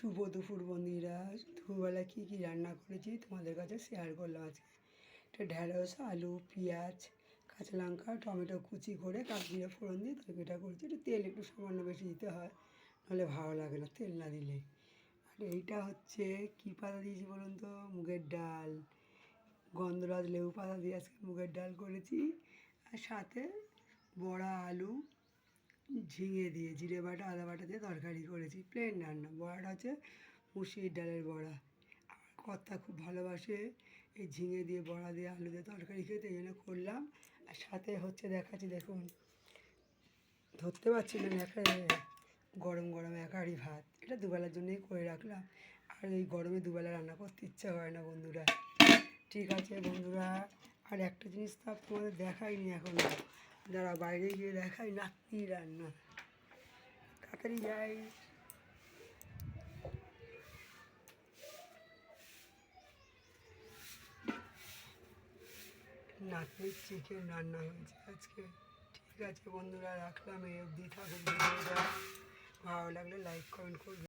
শুভ দুপুর বন্ধুরা। দুপুরবেলা কী কী রান্না করেছি তোমাদের কাছে শেয়ার করলাম আজকে। একটা ঢ্যাঁড়স, আলু, পেঁয়াজ, কাঁচা লঙ্কা, টমেটো কুচি করে কাশ্মীরে ফোড়ন দিয়ে তরকারিটা করেছি। একটু তেল একটু সামান্য বেশি দিতে হয়, নাহলে ভালো লাগে না তেল না দিলে। আর এইটা হচ্ছে কী পাতা দিয়েছি বলুন তো, মুগের ডাল, গন্ধরাজ লেবু পাতা দিয়ে আজকে মুগের ডাল করেছি। আর সাথে বড়া, আলু, ঝিঙে দিয়ে জিরে বাটা আদা বাটা দিয়ে তরকারি করেছি। প্লেন রান্না। বড়াটা হচ্ছে মুসুরির ডালের বড়া। আমার কর্তা খুব ভালোবাসে এই ঝিঙে দিয়ে বড়া দিয়ে আলু দিয়ে তরকারি খেতে, এই জন্য করলাম। আর সাথে হচ্ছে দেখাচ্ছি, দেখুন ধরতে পারছি না, গরম গরম এক হাঁড়ি ভাত। এটা দুবেলার জন্যই করে রাখলাম। আর এই গরমে দুবেলা রান্না করতে ইচ্ছা হয় না বন্ধুরা। ঠিক আছে বন্ধুরা, আর একটা জিনিস তো তোমাদের দেখাইনি এখনও, যারা বাইরে গিয়ে দেখাই নাতনি রান্না। তাড়াতাড়ি যাই। নাতনির চিকেন রান্না হয়েছে আজকে। ঠিক আছে বন্ধুরা, রাখলাম। এই অবধি থাকুন ভিডিওটা। ভালো লাগলে লাইক কমেন্ট করবেন।